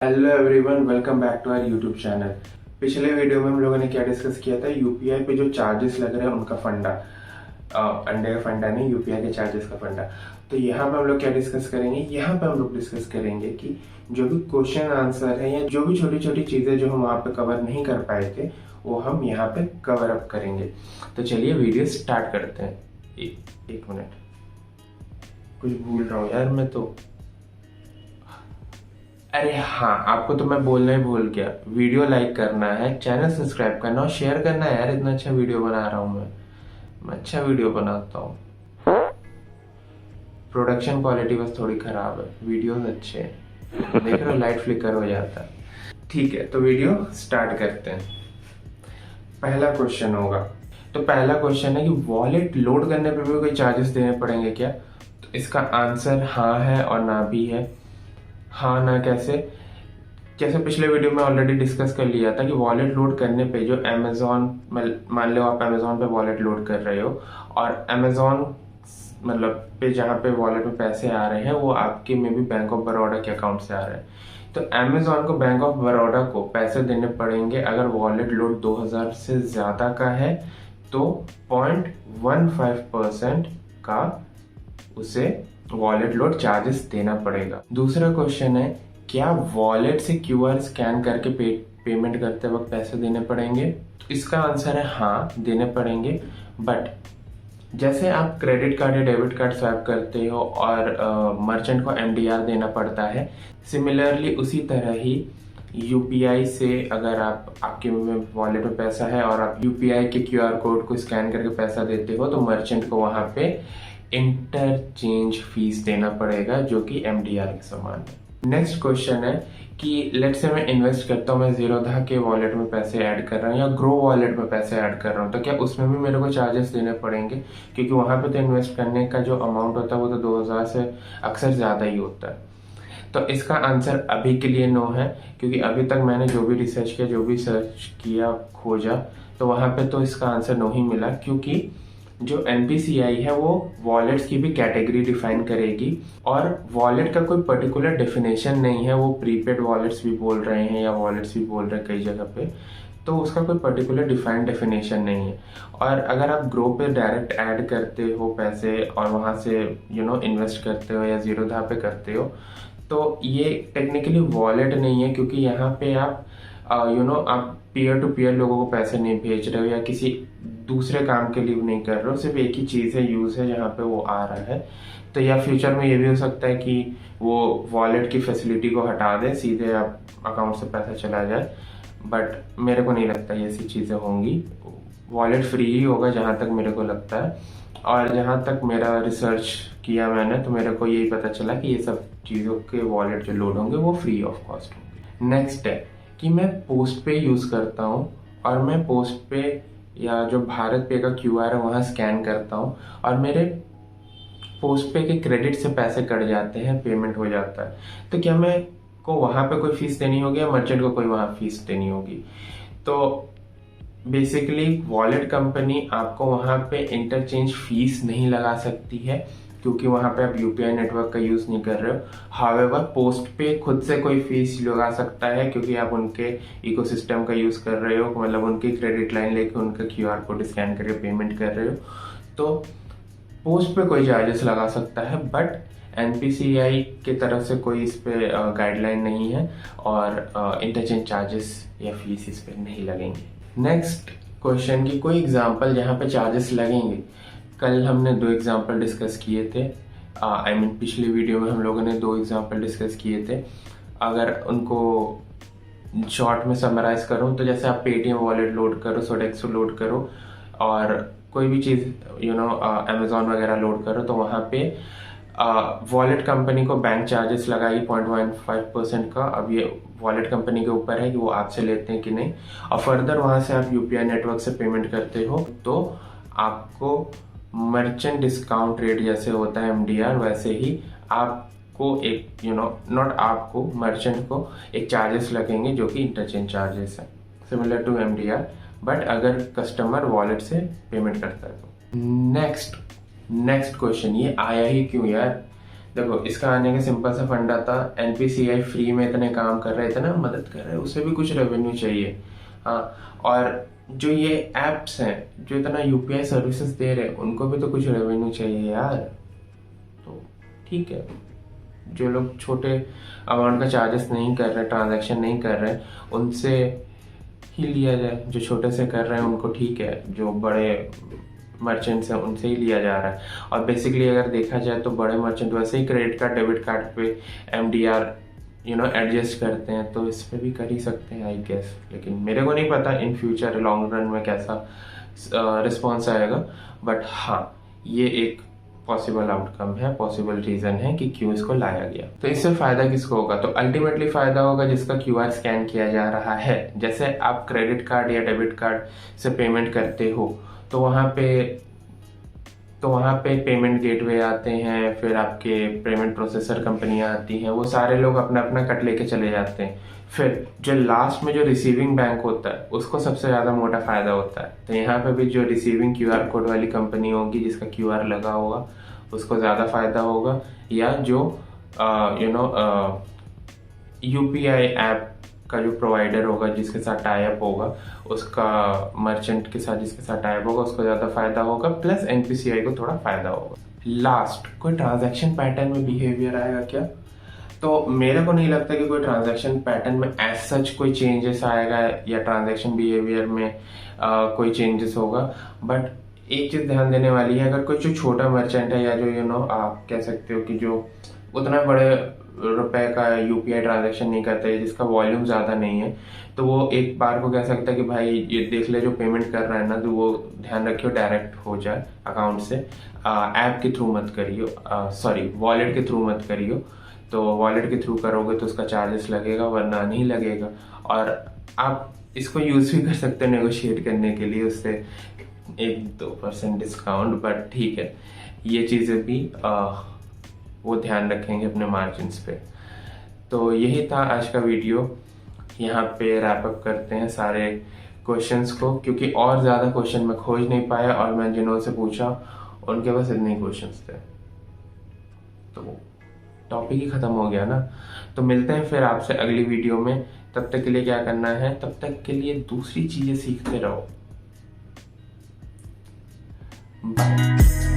Hello everyone, welcome back to our YouTube channel. पिछले video में हम लोगों ने क्या डिस्कस किया था? यूपीआई पे जो चार्जेस लग रहे हैं उनका फंडा, अंडे का फंडा नहीं, यूपीआई के चार्जेस का फंडा। तो यहाँ पे हम लोग क्या डिस्कस करेंगे? यहाँ पे हम लोग डिस्कस करेंगे कि जो भी क्वेश्चन आंसर है या जो भी छोटी छोटी चीजें जो हम वहाँ पे कवर नहीं कर पाए थे वो हम यहाँ पे कवर अप करेंगे। तो चलिए वीडियो स्टार्ट करते हैं। एक मिनट, कुछ भूल रहा हूँ यार मैं तो। अरे हाँ, आपको तो मैं बोलना ही भूल गया। वीडियो लाइक करना है, चैनल सब्सक्राइब करना और शेयर करना है यार। इतना अच्छा वीडियो बना रहा हूँ मैं अच्छा वीडियो बनाता हूँ। प्रोडक्शन क्वालिटी बस थोड़ी खराब है, वीडियोस अच्छे हैं। देख रहे हो, लाइट फ्लिकर हो जाता है। ठीक है, तो वीडियो स्टार्ट करते हैं। पहला क्वेश्चन होगा, तो पहला क्वेश्चन है कि वॉलेट लोड करने पे भी कोई चार्जेस देने पड़ेंगे क्या? तो इसका आंसर हाँ है और ना भी है। हाँ ना कैसे? जैसे पिछले वीडियो में ऑलरेडी डिस्कस कर लिया था कि वॉलेट लोड करने पे जो अमेजोन, मान लो आप अमेजोन पे वॉलेट लोड कर रहे हो और अमेजोन मतलब पे जहाँ पे वॉलेट में पैसे आ रहे हैं वो आपके में भी बैंक ऑफ बड़ौदा के अकाउंट से आ रहे हैं। तो अमेजोन को बैंक ऑफ बड़ौदा को पैसे देने पड़ेंगे अगर वॉलेट लोड 2000 से ज्यादा का है तो 0.15% का उसे वॉलेट लोड चार्जेस देना पड़ेगा। दूसरा क्वेश्चन है, क्या वॉलेट से क्यूआर स्कैन करके पेमेंट करते वक्त पैसे देने पड़ेंगे? तो इसका आंसर है हाँ, देने पड़ेंगे। बट जैसे आप क्रेडिट कार्ड या डेबिट कार्ड स्वैप करते हो और मर्चेंट को एमडीआर देना पड़ता है, सिमिलरली उसी तरह ही यूपीआई से अगर आपके वॉलेट में पैसा है और आप यूपीआई के क्यूआर कोड को स्कैन करके पैसा देते हो तो मर्चेंट को वहां पे इंटरचेंज फीस देना पड़ेगा जो कि एमडीआर के समान है। नेक्स्ट क्वेश्चन है कि लेट से मैं इन्वेस्ट करता हूँ, मैं जीरोधा के वॉलेट में पैसे ऐड कर रहा हूँ या ग्रो वॉलेट में पैसे ऐड कर रहा हूँ, तो क्या उसमें भी मेरे को चार्जेस देने पड़ेंगे? क्योंकि वहां पे तो इन्वेस्ट करने का जो अमाउंट होता है वो तो 2000 से अक्सर ज्यादा ही होता है। तो इसका आंसर अभी के लिए नो है, क्योंकि अभी तक मैंने जो भी रिसर्च किया, जो भी सर्च किया, खोजा, तो वहां पे तो इसका आंसर नो ही मिला। क्योंकि जो एनपीसीआई है वो वॉलेट्स की भी कैटेगरी डिफाइन करेगी और वॉलेट का कोई पर्टिकुलर डेफिनेशन नहीं है। वो प्रीपेड वॉलेट्स भी बोल रहे हैं या वॉलेट्स भी बोल रहे हैं कई जगह पे, तो उसका कोई पर्टिकुलर डिफाइंड डेफिनेशन नहीं है। और अगर आप ग्रो पे डायरेक्ट ऐड करते हो पैसे और वहां से इन्वेस्ट करते हो या जीरोधा पे करते हो तो ये टेक्निकली वॉलेट नहीं है, क्योंकि यहाँ पे आप आप पीयर टू पीयर लोगों को पैसे नहीं भेज रहे हो या किसी दूसरे काम के लिए नहीं कर रहे हो, सिर्फ एक ही चीज है, यूज है जहाँ पे वो आ रहा है। तो या फ्यूचर में ये भी हो सकता है कि वो वॉलेट की फैसिलिटी को हटा दे, सीधे आप अकाउंट से पैसा चला जाए। बट मेरे को नहीं लगता ये ऐसी चीजें होंगी। वॉलेट फ्री ही होगा जहाँ तक मेरे को लगता है। और जहाँ तक मेरा रिसर्च किया मैंने तो मेरे को यही पता चला कि ये सब चीज़ों के वॉलेट जो लोड होंगे वो फ्री ऑफ कॉस्ट होंगे। नेक्स्ट है कि मैं पोस्ट पे यूज़ करता हूँ और मैं पोस्ट पे या जो भारत पे का क्यूआर है वहाँ स्कैन करता हूँ और मेरे पोस्ट पे के क्रेडिट से पैसे कट जाते हैं, पेमेंट हो जाता है। तो क्या मैं को वहाँ पे कोई फीस देनी होगी या मर्चेंट को कोई वहाँ फीस देनी होगी? तो बेसिकली वॉलेट कंपनी आपको वहां पे इंटरचेंज फीस नहीं लगा सकती है, क्योंकि वहां पे आप यूपीआई नेटवर्क का यूज नहीं कर रहे हो। हावेवर पोस्ट पे खुद से कोई फीस लगा सकता है, क्योंकि आप उनके इकोसिस्टम का यूज कर रहे हो, मतलब उनकी क्रेडिट लाइन लेके उनका क्यूआर कोड स्कैन करके पेमेंट कर रहे हो, तो पोस्ट पे कोई चार्जेस लगा सकता है। बट एनपीसीआई की तरफ से कोई इस पे गाइडलाइन नहीं है और इंटरचेंज चार्जेस या फीस इस पे नहीं लगेंगे। नेक्स्ट क्वेश्चन की कोई एग्जांपल जहाँ पे चार्जेस लगेंगे। कल हमने 2 एग्जांपल डिस्कस किए थे, पिछले वीडियो में हम लोगों ने 2 एग्जांपल डिस्कस किए थे। अगर उनको शॉर्ट में समराइज करूँ तो जैसे आप पेटीएम वॉलेट लोड करो, सोडेक्सो लोड करो और कोई भी चीज़ अमेजोन वगैरह लोड करो, तो वहाँ पे वॉलेट कंपनी को बैंक चार्जेस लगाएगी 0.15% का। अब ये वॉलेट कंपनी के ऊपर है कि वो आपसे लेते हैं कि नहीं। और फर्दर वहां से आप यूपीआई नेटवर्क से पेमेंट करते हो तो आपको मर्चेंट डिस्काउंट रेट जैसे होता है एमडीआर, वैसे ही आपको एक नॉट आपको, मर्चेंट को एक चार्जेस लगेंगे जो कि इंटरचेंज चार्जेस है, सिमिलर टू एमडीआर, बट अगर कस्टमर वॉलेट से पेमेंट करता है तो। नेक्स्ट क्वेश्चन, ये आया ही क्यों यार? देखो, इसका आने का सिंपल सा फंडा था, एनपीसीआई फ्री में इतने काम कर रहे, इतना मदद कर रहे, उसे भी कुछ रेवेन्यू चाहिए। हाँ, और जो ये एप्स हैं जो इतना यूपीआई सर्विसेज दे रहे हैं, उनको भी तो कुछ रेवेन्यू चाहिए यार। तो ठीक है, जो लोग छोटे अमाउंट का चार्जेस नहीं कर रहे, ट्रांजैक्शन नहीं कर रहे, उनसे ही लिया जाए। जो छोटे से कर रहे हैं उनको ठीक है, जो बड़े मर्चेंट्स हैं उनसे ही लिया जा रहा है। और बेसिकली अगर देखा जाए तो बड़े मर्चेंट वैसे ही क्रेडिट कार्ड डेबिट कार्ड पे एमडीआर एडजस्ट करते हैं, तो इस पे भी कर ही सकते हैं आई गेस। लेकिन मेरे को नहीं पता इन फ्यूचर लॉन्ग रन में कैसा रिस्पॉन्स आएगा, बट हाँ, ये एक पॉसिबल आउटकम है, पॉसिबल रीजन है कि क्यों इसको लाया गया। तो इससे फायदा किसको होगा? तो अल्टीमेटली फायदा होगा जिसका क्यूआर स्कैन किया जा रहा है। जैसे आप क्रेडिट कार्ड या डेबिट कार्ड से पेमेंट करते हो, तो वहाँ पे पेमेंट गेटवे आते हैं, फिर आपके पेमेंट प्रोसेसर कंपनियां आती हैं, वो सारे लोग अपना अपना कट लेके चले जाते हैं। फिर जो लास्ट में जो रिसीविंग बैंक होता है उसको सबसे ज़्यादा मोटा फायदा होता है। तो यहाँ पे भी जो रिसीविंग क्यूआर कोड वाली कंपनी होगी जिसका क्यूआर लगा होगा उसको ज़्यादा फायदा होगा, या जो यूपीआई ऐप का जो प्रोवाइडर होगा जिसके साथ टाई अप होगा, उसका मर्चेंट के साथ जिसके साथ टाई अप होगा उसको ज़्यादा फायदा होगा, प्लस एनपीसीआई को थोड़ा फायदा होगा। लास्ट, कोई ट्रांजैक्शन पैटर्न में बिहेवियर आएगा क्या? तो मेरे को नहीं लगता कि कोई ट्रांजैक्शन पैटर्न में एज सच कोई चेंजेस आएगा या ट्रांजैक्शन बिहेवियर में कोई चेंजेस होगा। बट एक चीज़ ध्यान देने वाली है, अगर कोई जो छोटा मर्चेंट है या जो आप कह सकते हो कि जो उतना बड़े रुपए का यूपीआई ट्रांजैक्शन नहीं करता है, जिसका वॉल्यूम ज़्यादा नहीं है, तो वो एक बार को कह सकता है कि भाई ये देख ले जो पेमेंट कर रहा है ना, तो वो ध्यान रखियो डायरेक्ट हो जाए अकाउंट से, ऐप के थ्रू मत करियो, सॉरी वॉलेट के थ्रू मत करियो। तो वॉलेट के थ्रू करोगे तो उसका चार्जेस लगेगा, वरना नहीं लगेगा। और आप इसको यूज़ भी कर सकते हैं नेगोशिएट करने के लिए, उससे 1-2% डिस्काउंट, बट ठीक है, ये चीज़ें भी वो ध्यान रखेंगे अपने मार्जिन्स पे। तो यही था आज का वीडियो, यहाँ पे रैप अप करते हैं सारे क्वेश्चंस को, क्योंकि और ज़्यादा क्वेश्चन मैं खोज नहीं पाया और मैं जिन्होंने पूछा उनके पास इतने क्वेश्चंस थे, तो टॉपिक ही खत्म हो गया ना। तो मिलते हैं फिर आपसे अगली वीडियो में। तब तक के लिए क्या करना है, तब तक के लिए दूसरी चीज़ें सीखते रहो। बाय।